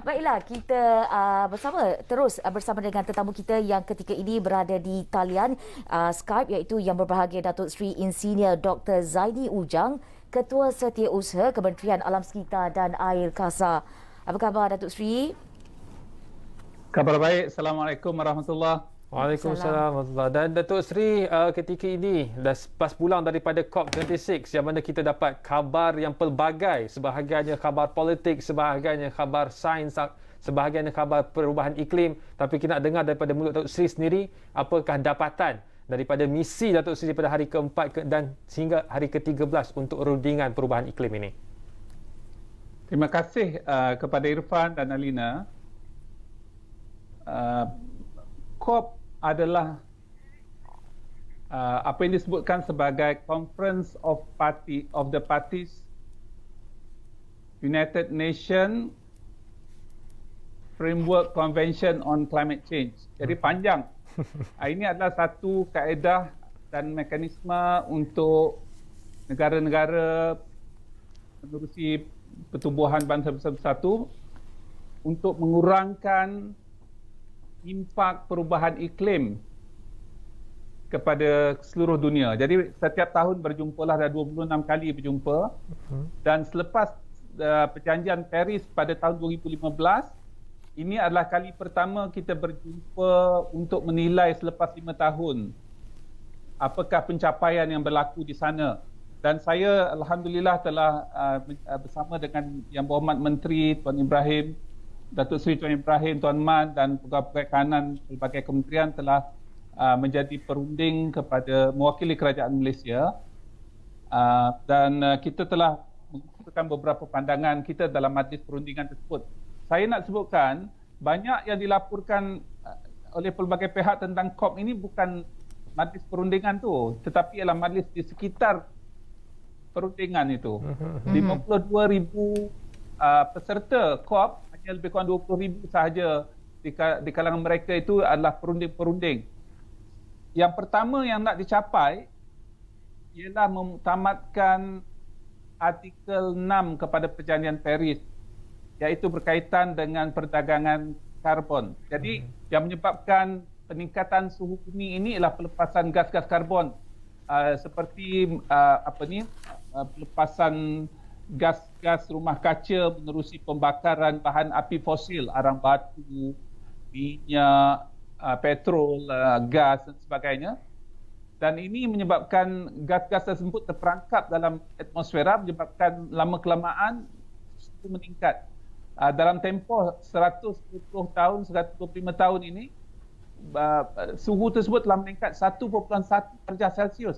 Baiklah, kita bersama dengan tetamu kita yang ketika ini berada di talian Skype, iaitu yang berbahagia Datuk Seri Insinyur Dr. Zaini Ujang, Ketua Setiausaha Kementerian Alam Sekitar dan Air Kasar. Apa khabar Datuk Seri? Kabar baik. Assalamualaikum warahmatullahi. Waalaikumsalam warahmatullahi. Dan Datuk Seri, ketika ini dah lepas pulang daripada COP26 yang mana kita dapat khabar yang pelbagai, sebahagiannya khabar politik, sebahagiannya khabar sains, sebahagiannya khabar perubahan iklim. Tapi kita nak dengar daripada mulut Datuk Seri sendiri, apakah dapatan daripada misi Datuk Seri pada hari keempat dan sehingga hari ke-13 untuk rundingan perubahan iklim ini. Terima kasih kepada Irfan dan Alina. COP adalah apa yang disebutkan sebagai Conference of the Parties United Nations Framework Convention on Climate Change. Jadi panjang. Ini adalah satu kaedah dan mekanisme untuk negara-negara menerusi pertubuhan bangsa bersatu untuk mengurangkan impak perubahan iklim kepada seluruh dunia. Jadi setiap tahun berjumpalah, dah 26 kali berjumpa. Dan selepas perjanjian Paris pada tahun 2015, ini adalah kali pertama kita berjumpa untuk menilai selepas 5 tahun apakah pencapaian yang berlaku di sana. Dan saya alhamdulillah telah bersama dengan Yang Berhormat Menteri Tuan Ibrahim, Datuk Seri Tuan Ibrahim, Tuan Man dan pegawai kanan pelbagai kementerian telah menjadi perunding kepada mewakili kerajaan Malaysia, dan kita telah mengumpulkan beberapa pandangan kita dalam majlis perundingan tersebut. Saya nak sebutkan banyak yang dilaporkan oleh pelbagai pihak tentang COP ini bukan majlis perundingan tu, tetapi ialah majlis di sekitar perundingan itu. 52,000 peserta COP, lebih kurang 20,000 sahaja di kalangan mereka itu adalah perunding-perunding. Yang pertama yang nak dicapai ialah mentamatkan artikel 6 kepada perjanjian Paris, iaitu berkaitan dengan perdagangan karbon. Jadi yang menyebabkan peningkatan suhu bumi ini ialah pelepasan gas-gas karbon, seperti pelepasan gas-gas rumah kaca menerusi pembakaran bahan api fosil, arang batu, minyak, petrol, gas dan sebagainya. Dan ini menyebabkan gas-gas tersebut terperangkap dalam atmosfera, menyebabkan lama-kelamaan suhu meningkat. Dalam tempoh 110 tahun, 125 tahun ini, suhu tersebut telah meningkat 1.1 darjah Celsius.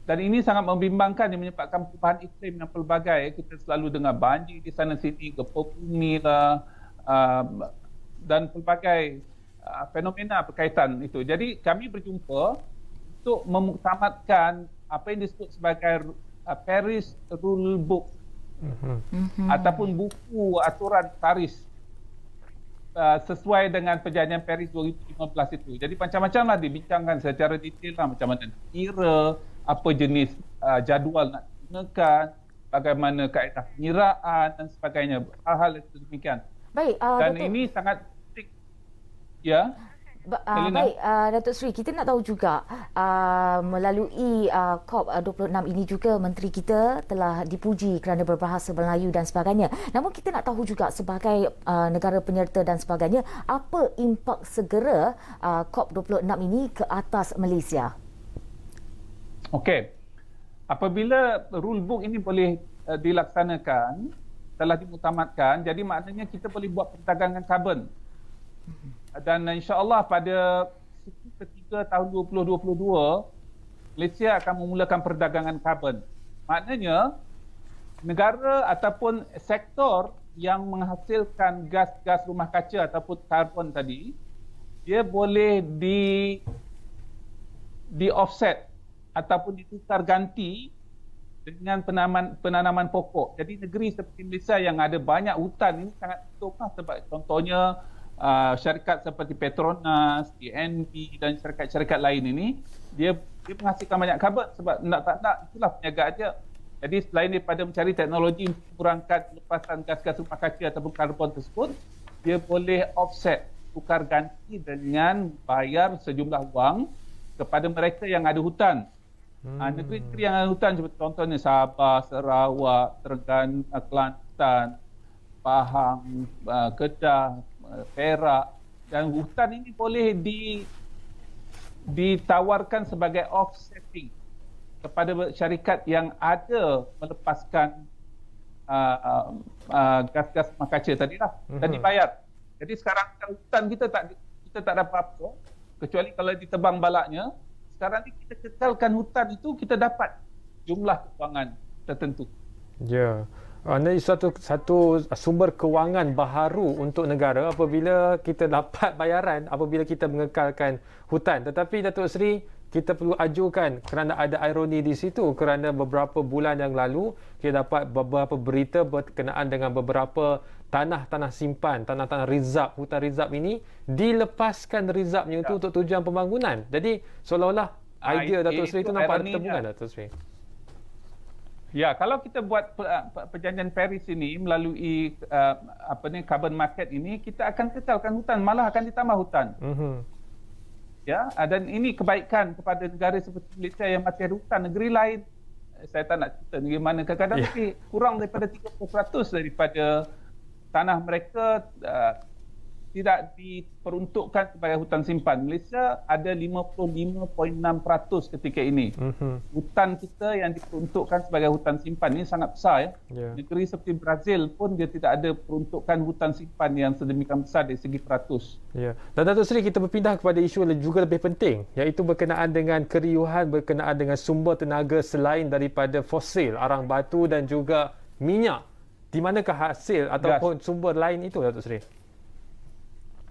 Dan ini sangat membimbangkan, yang menyebabkan perubahan iklim yang pelbagai. Kita selalu dengar banjir di sana sini, gempa bumi lah, dan pelbagai fenomena berkaitan itu. Jadi kami berjumpa untuk memuktamadkan apa yang disebut sebagai Paris Rule Book, ataupun buku aturan Paris sesuai dengan perjanjian Paris 2015 itu. Jadi macam-macam lah dibincangkan secara detail lah, macam mana kira, apa jenis jadual nak gunakan, bagaimana kaedah pengiraan dan sebagainya. Hal-hal itu demikian. Baik, dan Datuk, ini sangat penting. Ya. Baik, Datuk Seri, kita nak tahu juga melalui COP26 ini juga Menteri kita telah dipuji kerana berbahasa Melayu dan sebagainya. Namun kita nak tahu juga sebagai negara penyerta dan sebagainya, apa impak segera COP26 ini ke atas Malaysia? Okey. Apabila rule book ini boleh dilaksanakan, telah dimuktamadkan, jadi maknanya kita boleh buat perdagangan karbon. Dan insya-Allah pada suku ketiga tahun 2022, Malaysia akan memulakan perdagangan karbon. Maknanya negara ataupun sektor yang menghasilkan gas-gas rumah kaca ataupun karbon tadi, dia boleh di offset ataupun ditukar ganti dengan penanaman pokok. Jadi negeri seperti Malaysia yang ada banyak hutan ini sangat untunglah, sebab contohnya syarikat seperti Petronas, TNB dan syarikat-syarikat lain ini dia menghasilkan banyak karbon, sebab nak tak nak itulah perniagaan dia. Jadi selain daripada mencari teknologi untuk mengurangkan lepasan gas-gas rumah kaca ataupun karbon tersebut, dia boleh offset, tukar ganti dengan bayar sejumlah wang kepada mereka yang ada hutan. Negeri-negeri yang ada hutan seperti contohnya Sabah, Sarawak, Terengganu, Kelantan, Pahang, Kedah, Perak, dan hutan ini boleh ditawarkan sebagai offsetting kepada syarikat yang ada melepaskan gas-gas rumah kaca tadilah dan dibayar. Jadi sekarang hutan kita tak dapat apa kecuali kalau ditebang balaknya. Sekarang ni kita kekalkan hutan itu, kita dapat jumlah kewangan tertentu. Ya. Ini satu sumber kewangan baharu untuk negara apabila kita dapat bayaran apabila kita mengekalkan hutan. Tetapi Datuk Seri, kita perlu ajukan kerana ada ironi di situ, kerana beberapa bulan yang lalu kita dapat beberapa berita berkenaan dengan beberapa tanah-tanah simpan, tanah-tanah rizab, hutan rizab ini dilepaskan rizabnya itu untuk tujuan pembangunan. Jadi seolah-olah idea Datuk Seri itu nampak ada pertemuan Datuk Seri. Ya, kalau kita buat perjanjian Paris ini melalui carbon market ini, kita akan kekalkan hutan, malah akan ditambah hutan. Ya, dan ini kebaikan kepada negara seperti Malaysia yang masih ada hutan. Negeri lain, saya tak nak cerita negeri mana, kadang-kadang kurang daripada 30% daripada tanah mereka tidak diperuntukkan sebagai hutan simpan. Malaysia ada 55.6% ketika ini. Hutan kita yang diperuntukkan sebagai hutan simpan ini sangat besar. Negeri seperti Brazil pun dia tidak ada peruntukan hutan simpan yang sedemikian besar dari segi peratus. Ya. Dan Datuk Seri, kita berpindah kepada isu juga lebih penting, iaitu berkenaan dengan keriuhan, berkenaan dengan sumber tenaga selain daripada fosil, arang batu dan juga minyak. Di manakah hasil ataupun sumber lain itu Datuk Seri?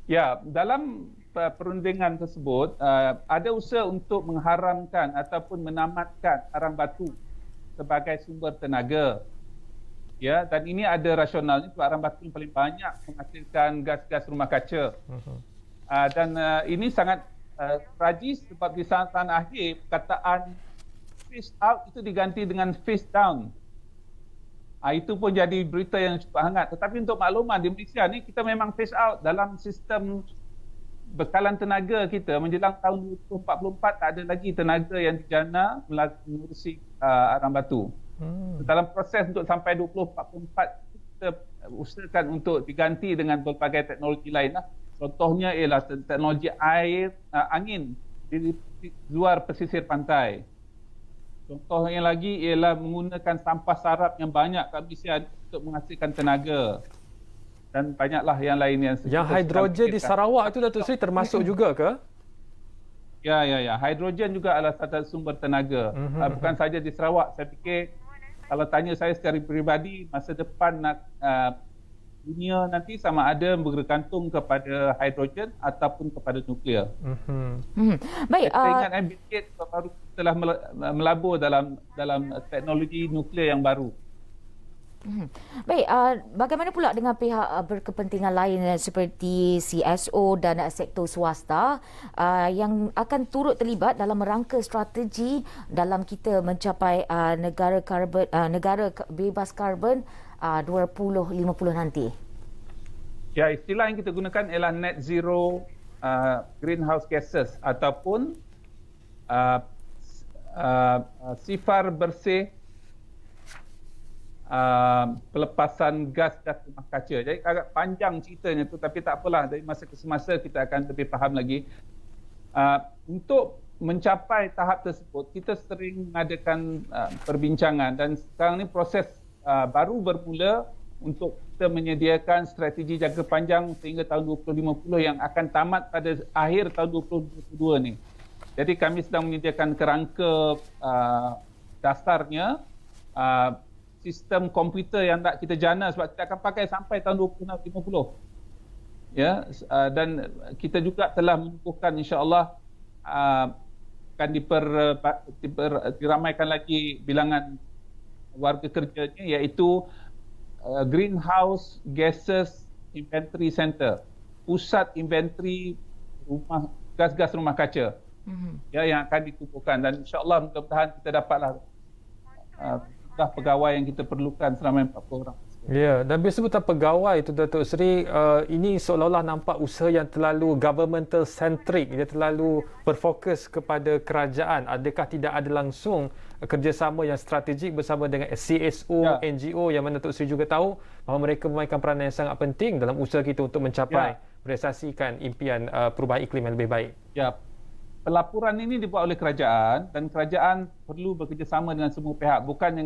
Ya, dalam perundingan tersebut ada usaha untuk mengharamkan ataupun menamatkan arang batu sebagai sumber tenaga. Ya, dan ini ada rasionalnya sebab arang batu yang paling banyak menghasilkan gas-gas rumah kaca. Dan ini sangat tragis sebab di tanah akhir perkataan phase out itu diganti dengan phase down. Itu pun jadi berita yang cukup hangat. Tetapi untuk makluman, di Malaysia ni kita memang phase out dalam sistem bekalan tenaga kita. Menjelang tahun 2044 tak ada lagi tenaga yang dijana mengurusi arang batu. Dalam proses untuk sampai 2044 kita usahakan untuk diganti dengan berbagai teknologi lain. Contohnya ialah teknologi angin di luar pesisir pantai. Contohnya lagi ialah menggunakan sampah sarap yang banyak kat Malaysia untuk menghasilkan tenaga. Dan banyaklah yang lain yang hidrogen di Sarawak itu Datuk Seri termasuk juga ke? Ya. Hidrogen juga adalah satu sumber tenaga. Bukan saja di Sarawak. Saya fikir kalau tanya saya secara peribadi, masa depan dunia nanti sama ada bergantung kepada hidrogen ataupun kepada nuklear. Baik. Saya ingat Bill Gates baru telah melabur dalam teknologi nuklear yang baru. Baik, bagaimana pula dengan pihak berkepentingan lain seperti CSO dan sektor swasta yang akan turut terlibat dalam merangka strategi dalam kita mencapai negara bebas karbon 2050 nanti? Ya, istilah yang kita gunakan ialah net zero greenhouse gases ataupun sifar bersih pelepasan gas-gas rumah kaca. Jadi agak panjang ceritanya tu, tapi tak apalah, dari masa ke semasa kita akan lebih faham lagi. Untuk mencapai tahap tersebut, kita sering mengadakan perbincangan dan sekarang ni proses baru bermula untuk kita menyediakan strategi jangka panjang sehingga tahun 2050 yang akan tamat pada akhir tahun 2022 ni. Jadi kami sedang menyediakan kerangka dasarnya, sistem komputer yang nak kita jana sebab kita akan pakai sampai tahun 2050. Ya, dan kita juga telah menubuhkan insya-Allah akan diramaikan lagi bilangan warga kerjanya, iaitu Greenhouse Gases Inventory Center, pusat inventory gas-gas rumah kaca, ya, yang akan ditubuhkan. Dan insya-Allah mudah-mudahan kita dapatlah jumlah pegawai yang kita perlukan selama 40 orang. Ya, dan bila sebutan pegawai itu Datuk Seri, ini seolah-olah nampak usaha yang terlalu governmental centric, dia terlalu berfokus kepada kerajaan. Adakah tidak ada langsung kerjasama yang strategik bersama dengan CSO, NGO yang mana Datuk Seri juga tahu bahawa mereka memainkan peranan yang sangat penting dalam usaha kita untuk mencapai merealisasikan impian perubahan iklim yang lebih baik. Ya, pelaporan ini dibuat oleh kerajaan dan kerajaan perlu bekerjasama dengan semua pihak, bukan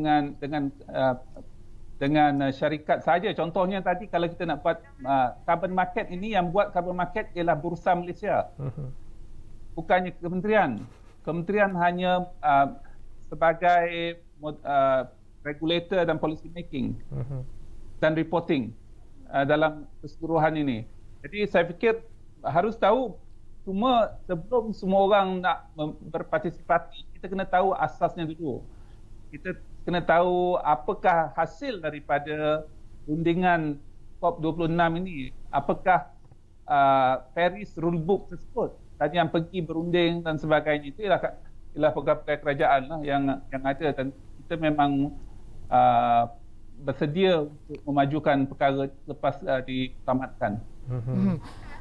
dengan syarikat saja. Contohnya tadi kalau kita nak buat carbon market ini, yang buat carbon market ialah Bursa Malaysia. Bukannya kementerian. Kementerian hanya sebagai regulator dan policy making dan reporting dalam keseluruhan ini. Jadi saya fikir harus tahu sebelum semua orang nak berpartisipasi, kita kena tahu asasnya dulu. Kita kena tahu apakah hasil daripada rundingan COP26 ini. Apakah Paris Rulebook tersebut dan yang pergi berunding dan sebagainya itu ialah pegawai kerajaan lah yang ada, dan kita memang bersedia untuk memajukan perkara lepas ditamatkan.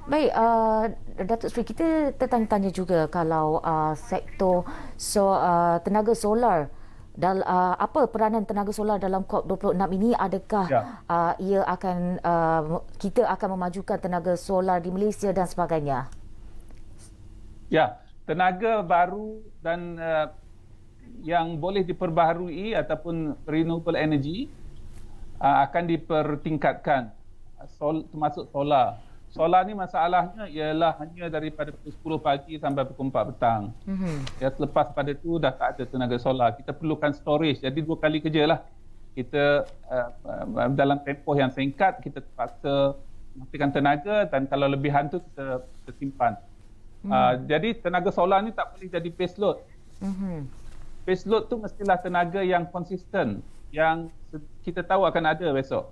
Baik, Datuk Seri, kita tertanya-tanya juga kalau sektor tenaga solar, apa peranan tenaga solar dalam COP26 ini? Adakah kita akan memajukan tenaga solar di Malaysia dan sebagainya? Ya, tenaga baru dan yang boleh diperbaharui ataupun renewable energy akan dipertingkatkan, termasuk solar. Solar ni masalahnya ialah hanya daripada pukul 10 pagi sampai pukul 4 petang. Ya, selepas pada tu dah tak ada tenaga solar. Kita perlukan storage. Jadi 2 kali kerja lah. Kita dalam tempoh yang singkat, kita terpaksa matikan tenaga, dan kalau lebihan tu kita simpan. Jadi tenaga solar ni tak boleh jadi base load. Base load tu mestilah tenaga yang konsisten, yang kita tahu akan ada besok,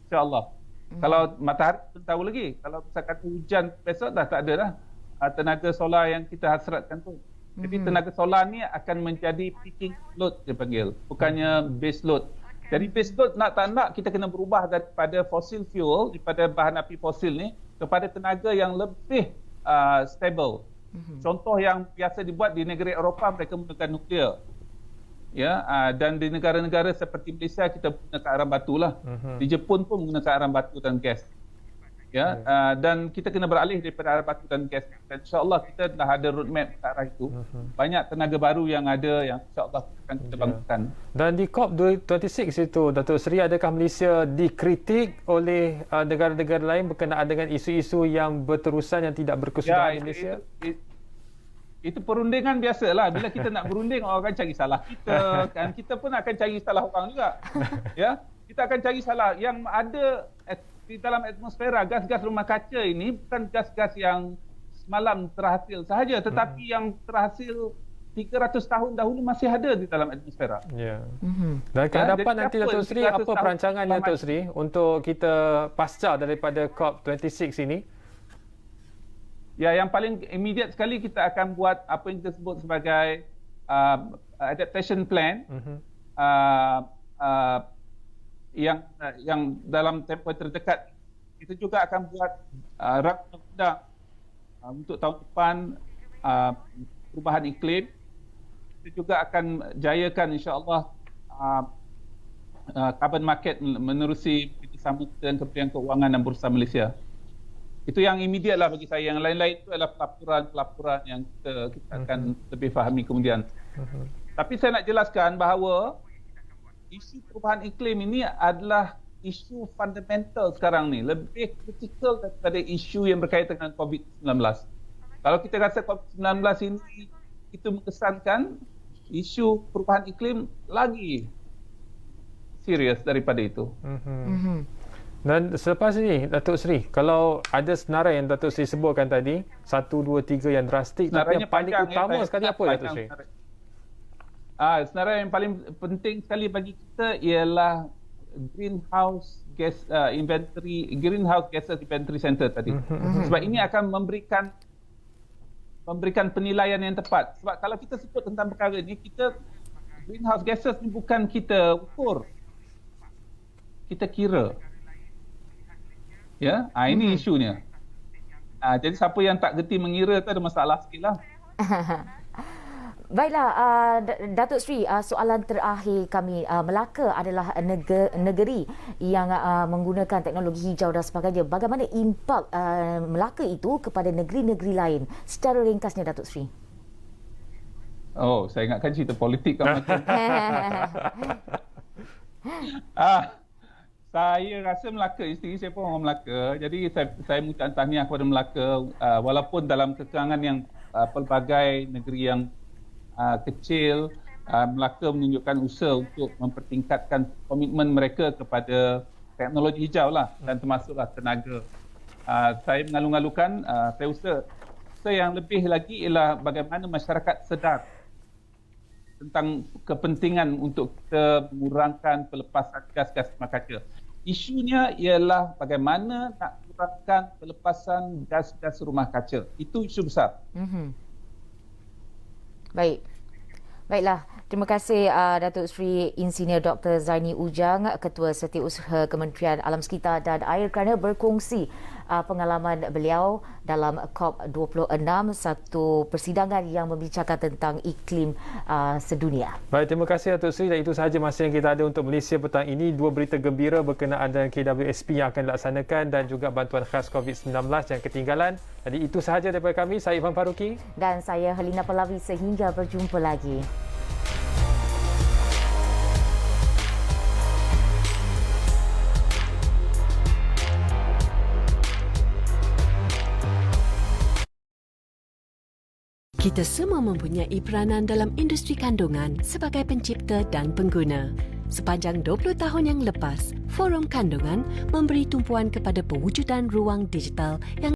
insyaAllah. Kalau matahari pun tahu lagi. Kalau saya kata hujan besok dah tak ada dah tenaga solar yang kita hasratkan tu. Jadi tenaga solar ni akan menjadi peaking load dia panggil, bukannya base load. Jadi base load nak tak nak kita kena berubah daripada fossil fuel, daripada bahan api fosil ni, kepada tenaga yang lebih stable. Contoh yang biasa dibuat di negara Eropah, mereka menggunakan nuklear. Ya, dan di negara-negara seperti Malaysia kita menggunakan arang batu lah. Di Jepun pun menggunakan arang batu dan gas. Ya, dan kita kena beralih daripada arang batu dan gas. Dan insya-Allah kita dah ada roadmap ke arah itu. Banyak tenaga baru yang ada yang insya-Allah akan kita bangunkan. Dan di COP26 itu, Datuk Seri, adakah Malaysia dikritik oleh negara-negara lain berkenaan dengan isu-isu yang berterusan yang tidak berkesudahan di Malaysia? Itu perundingan biasalah. Bila kita nak berunding, orang akan cari salah kita, kan? Kita pun akan cari salah orang juga. Ya, kita akan cari salah yang ada di dalam atmosfera. Gas-gas rumah kaca ini bukan gas-gas yang semalam terhasil sahaja, tetapi yang terhasil 300 tahun dahulu masih ada di dalam atmosfera. Ya. Dan ke hadapan nanti, Datuk Seri, apa perancangannya Datuk Seri untuk kita pasca daripada COP26 ini? Ya, yang paling immediate sekali kita akan buat apa yang kita sebut sebagai adaptation plan, yang dalam tempoh terdekat. Kita juga akan buat rancangan undang untuk tahun depan perubahan iklim. Kita juga akan jayakan insya-Allah carbon market menerusi bersama dengan Kementerian Keuangan dan Bursa Malaysia. Itu yang immediate lah bagi saya. Yang lain-lain itu adalah pelaporan yang kita akan lebih fahami kemudian. Tapi saya nak jelaskan bahawa isu perubahan iklim ini adalah isu fundamental sekarang ni. Lebih kritikal daripada isu yang berkaitan dengan COVID-19. Kalau kita rasa COVID-19 ini itu mengesankan, isu perubahan iklim lagi serius daripada itu. Dan selepas ini, Datuk Seri, kalau ada senarai yang Datuk Seri sebutkan tadi, 1, 2, 3 yang drastik, tapi yang paling utama sekali apa, Datuk Seri? Senarai yang paling penting sekali bagi kita ialah greenhouse gas inventory center tadi. Sebab ini akan memberikan penilaian yang tepat. Sebab kalau kita sebut tentang perkara ini, kita greenhouse gases ni bukan kita ukur, kita kira. Ya, ini isunya. Jadi siapa yang tak gerti mengira tu ada masalah sikit lah. Baiklah, Datuk Seri, soalan terakhir kami. Melaka adalah negeri yang menggunakan teknologi hijau dan sebagainya. Bagaimana impak Melaka itu kepada negeri-negeri lain? Secara ringkasnya, Datuk Seri. Oh, saya ingatkan cerita politik kan macam. Saya rasa Melaka, isteri saya pun orang Melaka. Jadi saya mengucapkan tahniah kepada Melaka walaupun dalam kekangan yang pelbagai negeri yang kecil, Melaka menunjukkan usaha untuk mempertingkatkan komitmen mereka kepada teknologi hijau lah dan termasuklah tenaga. Saya mengalu-alukan, saya usaha yang lebih lagi ialah bagaimana masyarakat sedar tentang kepentingan untuk kita mengurangkan pelepasan gas-gas rumah kaca. Isunya ialah bagaimana nak kurangkan pelepasan gas-gas rumah kaca. Itu isu besar. Baik. Baiklah, terima kasih Datuk Seri Insinyur Dr. Zaini Ujang, Ketua Setiausaha Kementerian Alam Sekitar dan Air kerana berkongsi pengalaman beliau dalam COP26, satu persidangan yang membicarakan tentang iklim sedunia. Baik, terima kasih Datuk Seri, dan itu sahaja masa yang kita ada untuk Malaysia petang ini. Dua berita gembira berkenaan dengan KWSP yang akan dilaksanakan dan juga bantuan khas COVID-19 yang ketinggalan. Jadi itu sahaja daripada kami. Saya Irfan Faruqi. Dan saya Helena Pallavi. Sehingga berjumpa lagi. Kita semua mempunyai peranan dalam industri kandungan sebagai pencipta dan pengguna. Sepanjang 20 tahun yang lepas, Forum Kandungan memberi tumpuan kepada pewujudan ruang digital yang